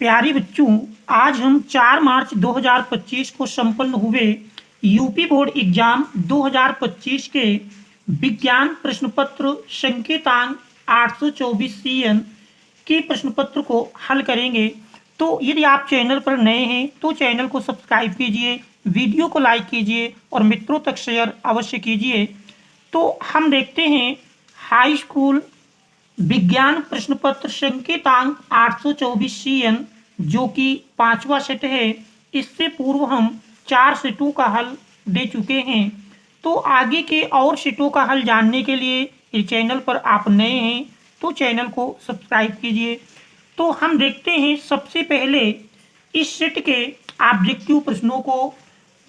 प्यारे बच्चों, आज हम 4 मार्च 2025 को संपन्न हुए यूपी बोर्ड एग्जाम 2025 के विज्ञान प्रश्न पत्र संकेतांक 824 CN के प्रश्न पत्र को हल करेंगे। तो यदि आप चैनल पर नए हैं तो चैनल को सब्सक्राइब कीजिए, वीडियो को लाइक कीजिए और मित्रों तक शेयर अवश्य कीजिए। तो हम देखते हैं हाई स्कूल विज्ञान प्रश्न पत्र संकेतांक 824 CN जो कि 5वां सेट है। इससे पूर्व हम 4 सेटों का हल दे चुके हैं। तो आगे के और सेटों का हल जानने के लिए इस चैनल पर आप नए हैं तो चैनल को सब्सक्राइब कीजिए। तो हम देखते हैं सबसे पहले इस सेट के ऑब्जेक्टिव प्रश्नों को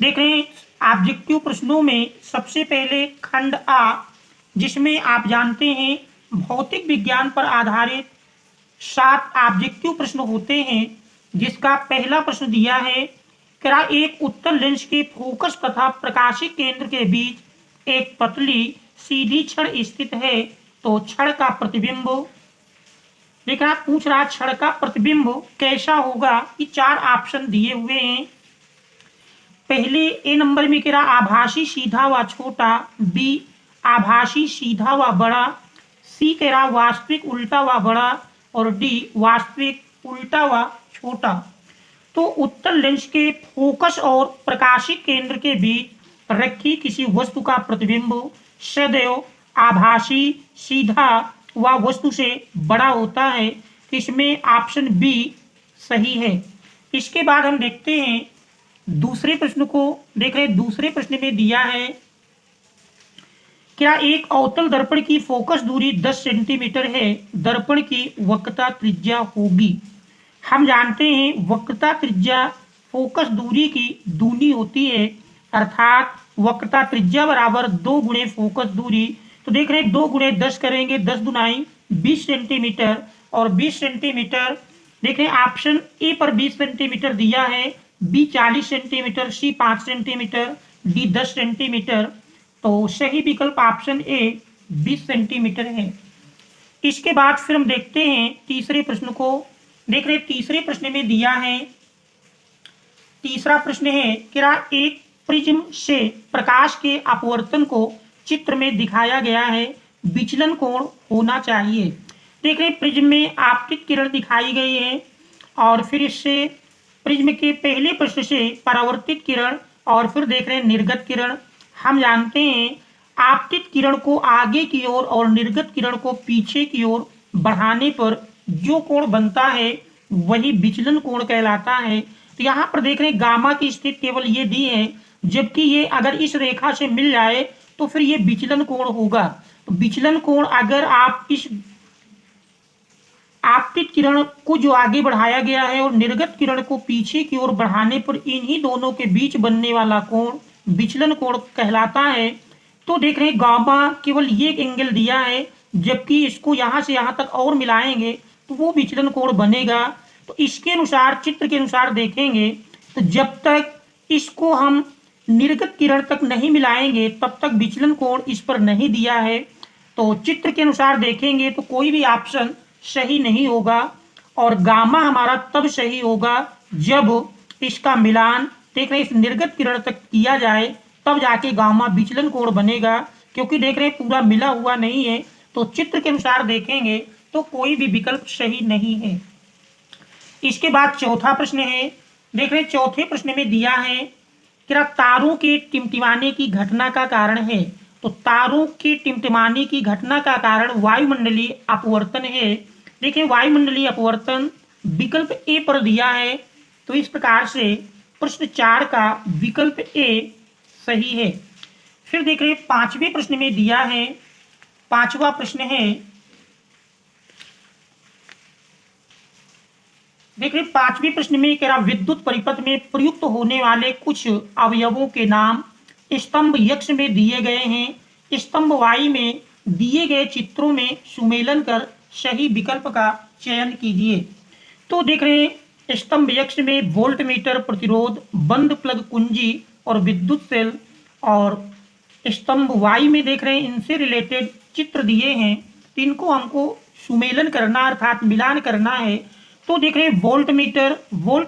देख रहे हैं। ऑब्जेक्टिव प्रश्नों में सबसे पहले खंड आ, जिसमें आप जानते हैं भौतिक विज्ञान पर आधारित 7 ऑब्जेक्टिव प्रश्न होते हैं। जिसका पहला प्रश्न दिया है, क्या एक उत्तल लेंस के फोकस तथा प्रकाशिक केंद्र के बीच एक पतली सीधी छड़ स्थित है तो छड़ का प्रतिबिंब देखा पूछ रहा छड़ का प्रतिबिंब कैसा होगा। ये 4 ऑप्शन दिए हुए हैं। पहले ए नंबर में कह रहा आभासी सीधा व छोटा, बी आभासी सीधा व बड़ा, सी कह रहा वास्तविक उल्टा व बड़ा और डी वास्तविक उल्टा व छोटा। तो उत्तल लेंस के फोकस और प्रकाशिक केंद्र के बीच रखी किसी वस्तु का प्रतिबिंब सदैव आभासी सीधा व वस्तु से बड़ा होता है। इसमें ऑप्शन बी सही है। इसके बाद हम देखते हैं दूसरे प्रश्न को। देख रहे दूसरे प्रश्न में दिया है, क्या एक अवतल दर्पण की फोकस दूरी 10 सेंटीमीटर है, दर्पण की वक्रता त्रिज्या होगी। हम जानते हैं वक्रता त्रिज्या फोकस दूरी की दूनी होती है, अर्थात वक्रता त्रिज्या बराबर 2 गुणे फोकस दूरी। तो देख रहे हैं 2 गुणे 10 करेंगे, 10 दुनाई 20 सेंटीमीटर और 20 सेंटीमीटर। देख रहे हैं ऑप्शन ए पर 20 सेंटीमीटर दिया है, बी 40 सेंटीमीटर, सी 5 सेंटीमीटर, डी 10 सेंटीमीटर। तो सही विकल्प ऑप्शन ए 20 सेंटीमीटर है। इसके बाद फिर हम देखते हैं तीसरे प्रश्न को। देख रहे तीसरे प्रश्न में दिया है, तीसरा प्रश्न है, क्या एक प्रिज्म से प्रकाश के अपवर्तन को चित्र में दिखाया गया है, विचलन कोण होना चाहिए। देख रहे प्रिज्म में आपतित किरण दिखाई गई है और फिर इससे प्रिज्म के पहले प्रश्न से परावर्तित किरण और फिर देख रहे हैं निर्गत किरण। हम जानते हैं आपतित किरण को आगे की ओर और निर्गत किरण को पीछे की ओर बढ़ाने पर जो कोण बनता है वही विचलन कोण कहलाता है। तो यहाँ पर देख रहे हैं गामा की स्थिति केवल ये दी है, जबकि ये अगर इस रेखा से मिल जाए तो फिर ये विचलन कोण होगा। तो विचलन कोण अगर आप इस आपतित किरण को जो आगे बढ़ाया गया है और निर्गत किरण को पीछे की ओर बढ़ाने पर इन्हीं दोनों के बीच बनने वाला कोण विचलन कोण कहलाता है। तो देख रहे हैं गामा केवल ये एंगल दिया है, जबकि इसको यहाँ से यहाँ तक और मिलाएंगे तो वो विचलन कोण बनेगा। तो इसके अनुसार चित्र के अनुसार देखेंगे तो जब तक इसको हम निर्गत किरण तक नहीं मिलाएंगे तब तक विचलन कोण इस पर नहीं दिया है। तो चित्र के अनुसार देखेंगे तो कोई भी ऑप्शन सही नहीं होगा और गामा हमारा तब सही होगा जब इसका मिलान देख रहे इस निर्गत किरण तक किया जाए, तब जाके गामा विचलन कोण बनेगा। क्योंकि देख रहे पूरा मिला हुआ नहीं है, तो चित्र के अनुसार देखेंगे तो कोई भी विकल्प सही नहीं है। इसके बाद चौथा प्रश्न है। देख रहे चौथे प्रश्न में दिया है, क्या तारों के टिमटिमाने की घटना का कारण है। तो तारों के टिमटिमाने की घटना का कारण वायुमंडलीय अपवर्तन है। देखिए वायुमंडलीय अपवर्तन विकल्प ए पर दिया है। तो इस प्रकार से प्रश्न 4 का विकल्प ए सही है। फिर देख रहे 5वें प्रश्न में दिया है, 5वां प्रश्न है। देख रहे 5वें प्रश्न में कह रहा विद्युत परिपथ में प्रयुक्त होने वाले कुछ अवयवों के नाम स्तंभ यक्ष में दिए गए हैं। स्तंभ वाई में दिए गए चित्रों में सुमेलन कर सही विकल्प का चयन कीजिए। तो देख रहे हैं स्तंभ यक्ष में वोल्ट मीटर प्रतिरोध, बंद प्लग कुंजी और विद्युत सेल, और स्तंभ वाई में देख रहे हैं इनसे रिलेटेड चित्र दिए हैं। तो इनको हमको सुमेलन करना अर्थात मिलान करना है। तो देख रहे हैं वोल्ट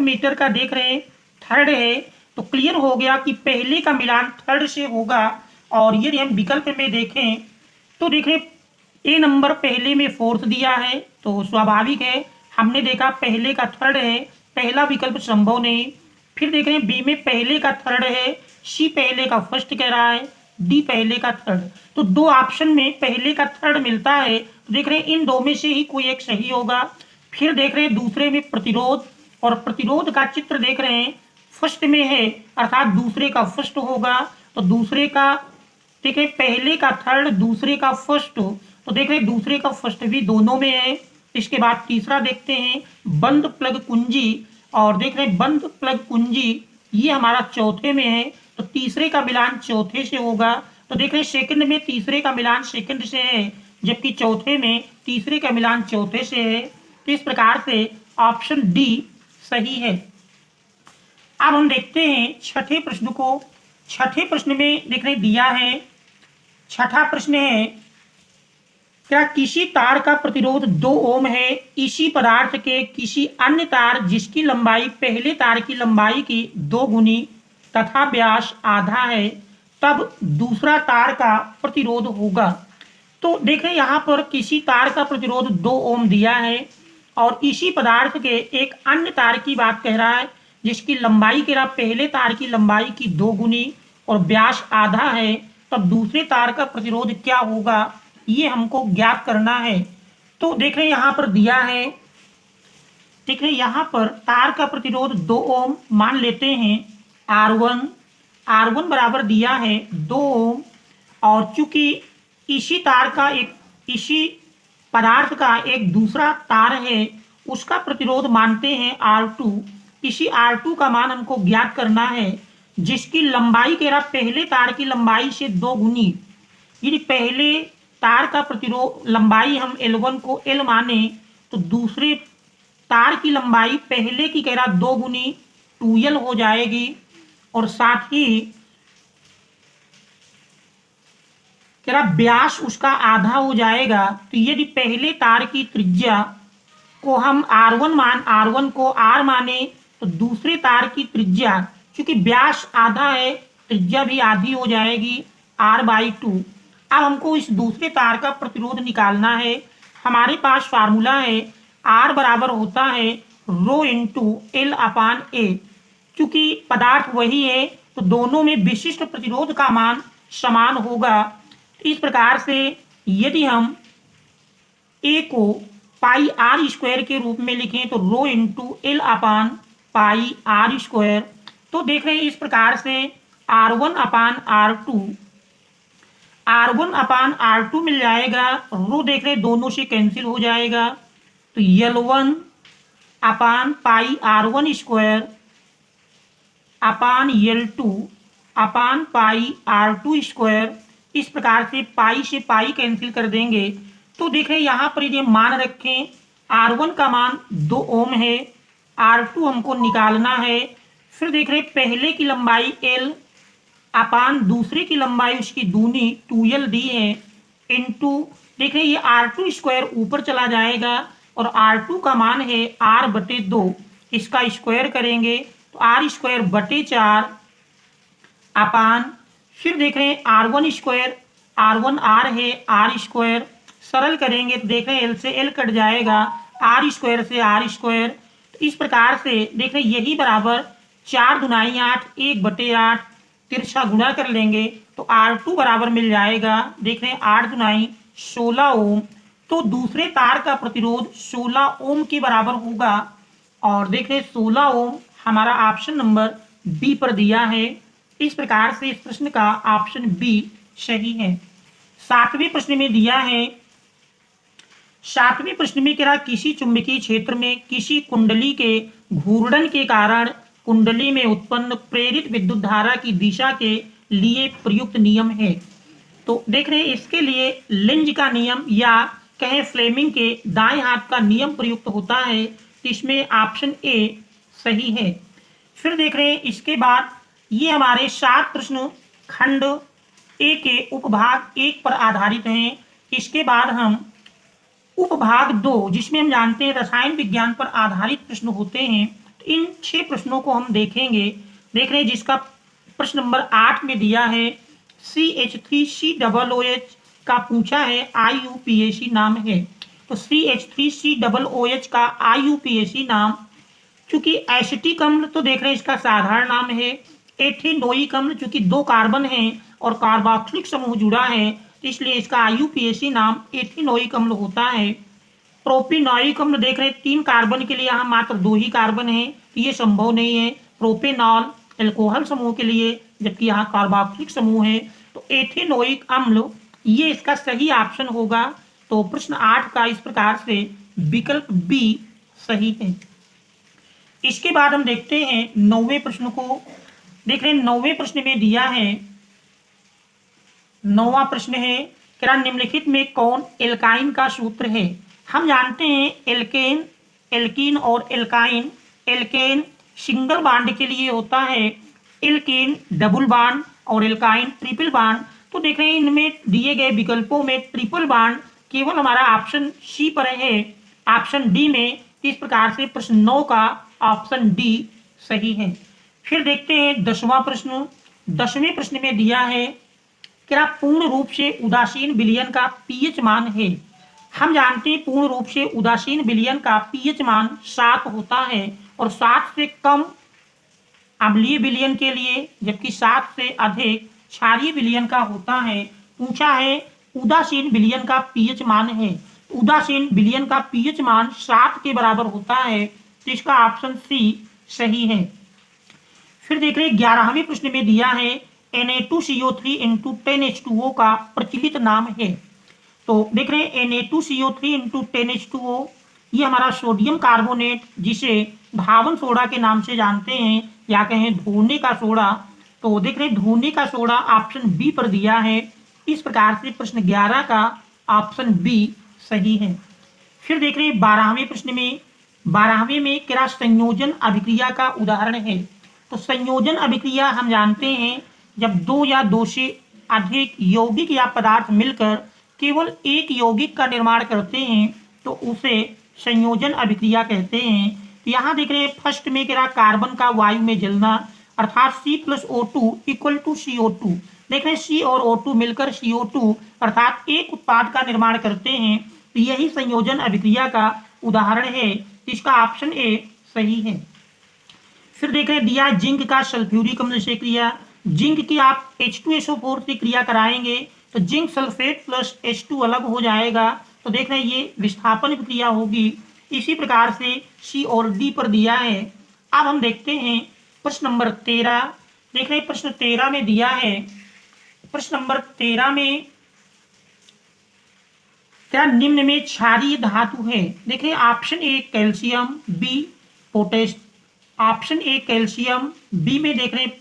मीटर का देख रहे हैं थर्ड है, तो क्लियर हो गया कि पहले का मिलान थर्ड से होगा। और यदि हम विकल्प में देखें तो देख रहे हैं ए नंबर पहले में फोर्थ दिया है, तो स्वाभाविक है, हमने देखा पहले का थर्ड है, पहला विकल्प संभव नहीं। फिर देख रहे हैं बी में पहले का थर्ड है, सी पहले का फर्स्ट कह रहा है, डी पहले का थर्ड। तो दो ऑप्शन में पहले का थर्ड मिलता है, तो देख रहे हैं इन दो में से ही कोई एक सही होगा। फिर देख रहे हैं दूसरे में प्रतिरोध, और प्रतिरोध का चित्र देख रहे हैं फर्स्ट में है, अर्थात दूसरे का फर्स्ट होगा। तो दूसरे का ठीक है, पहले का थर्ड, दूसरे का फर्स्ट, तो देख रहे हैं दूसरे का फर्स्ट भी दोनों में है। इसके बाद तीसरा देखते हैं बंद प्लग कुंजी, और देख रहे हैं बंद प्लग कुंजी ये हमारा चौथे में है, तो तीसरे का मिलान चौथे से होगा। तो देख रहे हैं सेकंड में तीसरे का मिलान सेकंड से है, जबकि चौथे में तीसरे का मिलान चौथे से है। तो इस प्रकार से ऑप्शन डी सही है। अब हम देखते हैं छठे प्रश्न को। छठे प्रश्न में देख रहे दिया है, छठा प्रश्न है क्या किसी तार का प्रतिरोध 2 ओम है, इसी पदार्थ के किसी अन्य तार जिसकी लंबाई पहले तार की लंबाई की 2 गुनी तथा व्यास आधा है, तब दूसरा तार का प्रतिरोध होगा। तो देख रहे यहाँ पर किसी तार का प्रतिरोध 2 ओम दिया है, और इसी पदार्थ के एक अन्य तार की बात कह रहा है जिसकी लंबाई कह रहा पहले तार की लंबाई की 2 गुनी और व्यास आधा है, तब दूसरे तार का प्रतिरोध क्या होगा, ये हमको ज्ञात करना है। तो देख रहे हैं यहाँ पर दिया है, देख रहे हैं यहाँ पर तार का प्रतिरोध 2 ओम मान लेते हैं। R1 बराबर दिया है 2 ओम, और चूंकि इसी तार का एक इसी पदार्थ का एक दूसरा तार है उसका प्रतिरोध मानते हैं R2। इसी R2 का मान हमको ज्ञात करना है जिसकी लंबाई कह रहा पहले तार की लंबाई से 2 गुनी। यदि पहले तार का प्रतिरोध लंबाई हम L1 को L माने, तो दूसरे तार की लंबाई पहले की कह रहा 2 गुनी 2L हो जाएगी, और साथ ही कह रहा व्यास उसका आधा हो जाएगा। तो यदि पहले तार की त्रिज्या को हम R1 को R माने, तो दूसरे तार की त्रिज्या क्योंकि व्यास आधा है त्रिज्या भी आधी हो जाएगी R/2। अब हमको इस दूसरे तार का प्रतिरोध निकालना है। हमारे पास फार्मूला है R बराबर होता है रो इंटू L/A। क्योंकि पदार्थ वही है तो दोनों में विशिष्ट प्रतिरोध का मान समान होगा। इस प्रकार से यदि हम A को पाई R स्क्वायर के रूप में लिखें तो रो इंटू L/पाई R स्क्वायर, तो देख रहे हैं इस प्रकार से R1/R2 मिल जाएगा। रो देख रहे हैं दोनों से कैंसिल हो जाएगा, तो L1/पाई R1 स्क्वायर L2/पाई R2 स्क्वायर। इस प्रकार से पाई से पाई कैंसिल कर देंगे। तो देख रहे हैं यहाँ पर यदि मान रखें R1 का मान 2 ओम है, R2 हमको निकालना है। फिर देख रहे हैं पहले की लंबाई L अपान दूसरे की लंबाई उसकी दूनी 2L दी है, इंटू देख रहे हैं ये R2 स्क्वायर ऊपर चला जाएगा और R2 का मान है R/2। इसका स्क्वायर करेंगे तो R स्क्वायर बटे 4 अपान फिर देख रहे हैं R1 स्क्वायर, R1 R है R स्क्वायर, सरल करेंगे तो देख रहे हैं L से L कट जाएगा, R स्क्वायर से R स्क्वायर। तो इस प्रकार से देख रहे हैं यही बराबर 4 दूनाई 8 1/8 तिरछा गुणा कर लेंगे तो R2 बराबर मिल जाएगा। देख रहे हैं 8 दूनाई 16 ओम। तो दूसरे तार का प्रतिरोध 16 ओम के बराबर होगा, और देख रहे हैं 16 ओम हमारा ऑप्शन नंबर बी पर दिया है। इस प्रकार से इस प्रश्न का ऑप्शन बी सही है। 7वें प्रश्न में दिया है, 7वें प्रश्न में कह रहा किसी चुंबकीय क्षेत्र में किसी कुंडली के घूर्णन के कारण कुंडली में उत्पन्न प्रेरित विद्युत धारा की दिशा के लिए प्रयुक्त नियम है। तो देख रहे हैं इसके लिए लेंज का नियम या कहें फ्लेमिंग के दाएं हाथ का नियम प्रयुक्त होता है, तो इसमें ऑप्शन ए सही है। फिर देख रहे हैं इसके बाद ये हमारे 7 प्रश्न खंड ए के उपभाग 1 पर आधारित हैं। इसके बाद हम उपभाग 2 जिसमें हम जानते हैं रसायन विज्ञान पर आधारित प्रश्न होते हैं, तो इन 6 प्रश्नों को हम देखेंगे। देख रहे हैं जिसका प्रश्न नंबर 8 में दिया है CH3COOH का पूछा है IUPAC नाम है। तो CH3COOH का IUPAC नाम, चूंकि एसिटिक अम्ल तो देख रहे हैं इसका साधारण नाम है, एथेनोइक अम्ल चूंकि 2 कार्बन है और कार्बोक्सिलिक समूह जुड़ा है इसलिए इसका IUPAC नाम एथेनोइक अम्ल होता है। प्रोपेनॉइक अम्ल देख रहे हैं 3 कार्बन के लिए यहाँ मात्र 2 ही कार्बन है, ये संभव नहीं है। प्रोपेनॉल एल्कोहल समूह के लिए, जबकि यहाँ कार्बोक्सिलिक समूह है, तो एथेनोइक अम्ल ये इसका सही ऑप्शन होगा। तो प्रश्न 8 का इस प्रकार से विकल्प बी सही है। इसके बाद हम देखते हैं 9वें प्रश्न को। देख रहे हैं 9वें प्रश्न में दिया है, 9वां प्रश्न है क्या निम्नलिखित में कौन एल्काइन का सूत्र है। हम जानते हैं एल्केन, एल्कीन और एल्काइन। एल्केन सिंगल बॉन्ड के लिए होता है, एल्केन डबल बॉन्ड और एल्काइन ट्रिपल बॉन्ड। तो देख रहे हैं इनमें दिए गए विकल्पों में ट्रिपल बॉन्ड केवल हमारा ऑप्शन सी पर है, ऑप्शन डी में। इस प्रकार से प्रश्न 9 का ऑप्शन डी सही है। फिर देखते हैं 10वां प्रश्न। 10वें प्रश्न में दिया है क्या पूर्ण रूप से उदासीन विलयन का पीएच मान है। हम जानते हैं पूर्ण रूप से उदासीन विलयन का पीएच मान 7 होता है और 7 से कम अम्लीय विलयन के लिए, जबकि 7 से अधिक क्षारीय विलयन का होता है। पूछा है उदासीन विलयन का पीएच मान है, उदासीन विलयन का पीएच मान 7 के बराबर होता है, तो इसका ऑप्शन सी सही है। फिर देख रहे 11वें प्रश्न में दिया है Na2CO3 × 10H2O का प्रचलित नाम है। तो देख रहे हैं Na2CO3 × 10H2O ये हमारा सोडियम कार्बोनेट, जिसे धावन सोडा के नाम से जानते हैं या कहें धोने का सोडा। तो देख रहे हैं धोने का सोडा ऑप्शन बी पर दिया है। इस प्रकार से प्रश्न 11 का ऑप्शन बी सही है। फिर देख रहे हैं 12वें प्रश्न में, 12वें में क्या संयोजन अभिक्रिया का उदाहरण है। तो संयोजन अभिक्रिया हम जानते हैं जब 2 या 2 से अधिक यौगिक या पदार्थ मिलकर केवल एक यौगिक का निर्माण करते हैं तो उसे संयोजन अभिक्रिया कहते हैं। तो यहाँ देख रहे हैं फर्स्ट में क्या कार्बन का वायु में जलना, अर्थात C+O2 = CO2। देख रहे हैं C और O2 मिलकर CO2 अर्थात एक उत्पाद का निर्माण करते हैं, तो यही संयोजन अभिक्रिया का उदाहरण है। इसका ऑप्शन ए सही है। फिर देख रहे हैं दिया जिंक का सल्फ्यूरिक अम्ल से क्रिया। जिंक की आप H2SO4 से क्रिया कराएंगे तो जिंक सल्फेट प्लस H2 अलग हो जाएगा, तो देख रहे हैं ये विस्थापन क्रिया होगी। इसी प्रकार से C और D पर दिया है। अब हम देखते हैं प्रश्न नंबर 13। देख रहे हैं प्रश्न 13 में दिया है, प्रश्न नंबर 13 में क्या निम्न में क्षारीय धातु है। देखिए option A calcium, B potash, option A calcium, B में देख रहे हैं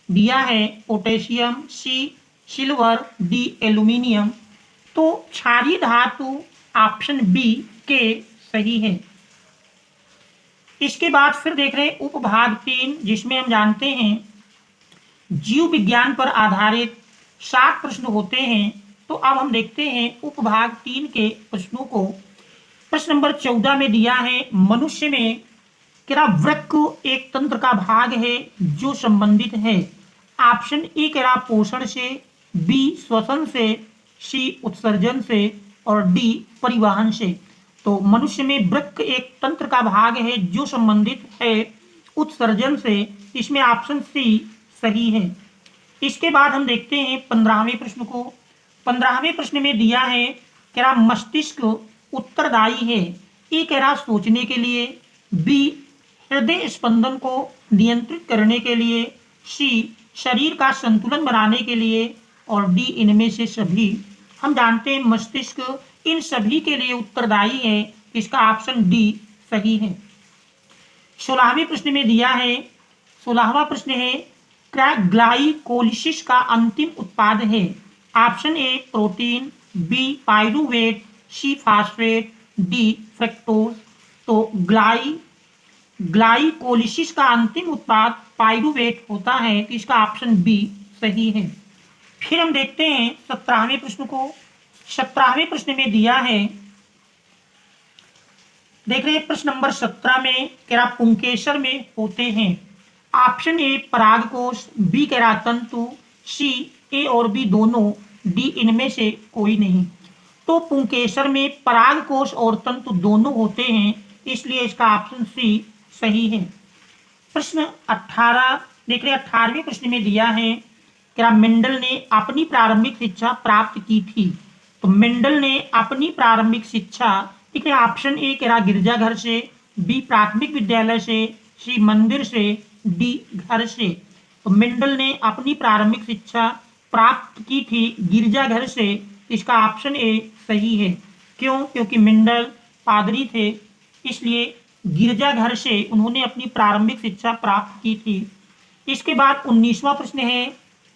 दिया है potassium, C silver, D aluminium. तो क्षारीय धातु ऑप्शन बी के सही है। इसके बाद फिर देख रहे हैं उपभाग 3 जिसमें हम जानते हैं जीव विज्ञान पर आधारित 7 प्रश्न होते हैं। तो अब हम देखते हैं उपभाग 3 के प्रश्नों को। प्रश्न नंबर 14 में दिया है मनुष्य में क्या वृक्क एक तंत्र का भाग है जो संबंधित है। ऑप्शन ए क्या पोषण से, बी श्वसन से, सी उत्सर्जन से और डी परिवहन से। तो मनुष्य में वृक्क एक तंत्र का भाग है जो संबंधित है उत्सर्जन से, इसमें ऑप्शन सी सही है। इसके बाद हम देखते हैं 15वें प्रश्न को। 15वें प्रश्न में दिया है क्या मस्तिष्क उत्तरदायी है। ए कह रहा सोचने के लिए, बी हृदय स्पंदन को नियंत्रित करने के लिए, सी शरीर का संतुलन बनाने के लिए और डी इनमें से सभी। हम जानते हैं मस्तिष्क इन सभी के लिए उत्तरदायी है, इसका ऑप्शन डी सही है। 16वें प्रश्न में दिया है, 16वां प्रश्न है क्या ग्लाइकोलिसिस का अंतिम उत्पाद है। Option A protein, B pyruvate, C phosphate, D fructose. तो ग्लाइकोलिसिस का अंतिम उत्पाद पाइरूवेट होता है, तो इसका ऑप्शन बी सही है। फिर हम देखते हैं 17वें प्रश्न को। 17वें प्रश्न में दिया है देख रहे हैं प्रश्न नंबर 17 में कह रहा पुंकेसर में होते हैं। ऑप्शन ए परागकोश, बी कह रहा तंतु, सी ए और बी दोनों, डी इनमें से कोई नहीं। तो पुंकेसर में परागकोश और तंतु दोनों होते हैं, इसलिए इसका ऑप्शन सी सही है। प्रश्न 18 देख रहे 18वें प्रश्न में दिया है क्या मेंडल ने अपनी प्रारंभिक शिक्षा प्राप्त की थी। तो मेंडल ने अपनी प्रारंभिक शिक्षा ठीक है ऑप्शन ए कह रहा गिरजाघर से, बी प्राथमिक विद्यालय से, सी मंदिर से, डी घर से। तो मेंडल ने अपनी प्रारंभिक शिक्षा प्राप्त की थी गिरजाघर से, इसका ऑप्शन ए सही है। क्यों? क्योंकि मेंडल पादरी थे, इसलिए गिरजाघर से उन्होंने अपनी प्रारंभिक शिक्षा प्राप्त की थी। इसके बाद 19वां प्रश्न है।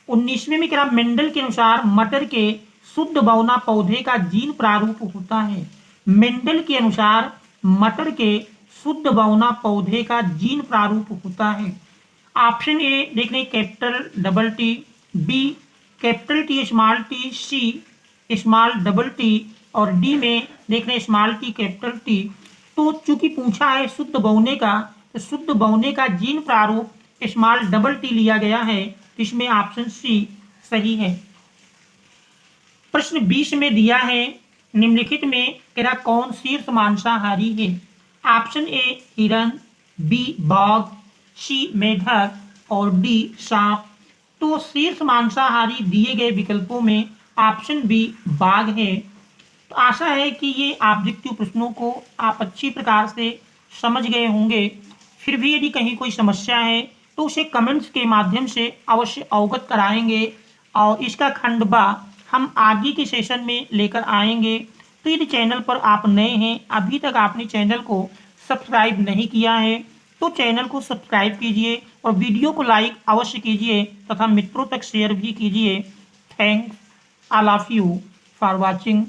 19वें में क्या मेंडल के अनुसार मटर के शुद्ध बौना पौधे का जीन प्रारूप होता है। मेंडल के अनुसार मटर के शुद्ध बौना पौधे का जीन प्रारूप होता है। ऑप्शन ए देख रहे capital double T, B capital T small T, C small double T और डी में देख रहे स्मॉल टी कैपिटल टी। तो चूंकि पूछा है शुद्ध बौने का, तो शुद्ध बौने का जीन प्रारूप स्मॉल डबल टी लिया गया है, इसमें ऑप्शन सी सही है। प्रश्न 20 में दिया है निम्नलिखित में तेरा कौन शीर्ष मांसाहारी है। ऑप्शन ए हिरन, बी बाघ, सी मेढक और डी सांप। तो शीर्ष मांसाहारी दिए गए विकल्पों में ऑप्शन बी बाघ है। तो आशा है कि ये ऑब्जेक्टिव प्रश्नों को आप अच्छी प्रकार से समझ गए होंगे। फिर भी यदि कहीं कोई समस्या है तो उसे कमेंट्स के माध्यम से अवश्य अवगत कराएंगे और इसका खंडवा हम आगे के सेशन में लेकर आएंगे। तो यदि चैनल पर आप नए हैं, अभी तक आपने चैनल को सब्सक्राइब नहीं किया है तो चैनल को सब्सक्राइब कीजिए और वीडियो को लाइक अवश्य कीजिए तथा मित्रों तक शेयर भी कीजिए। Thanks all of you for watching.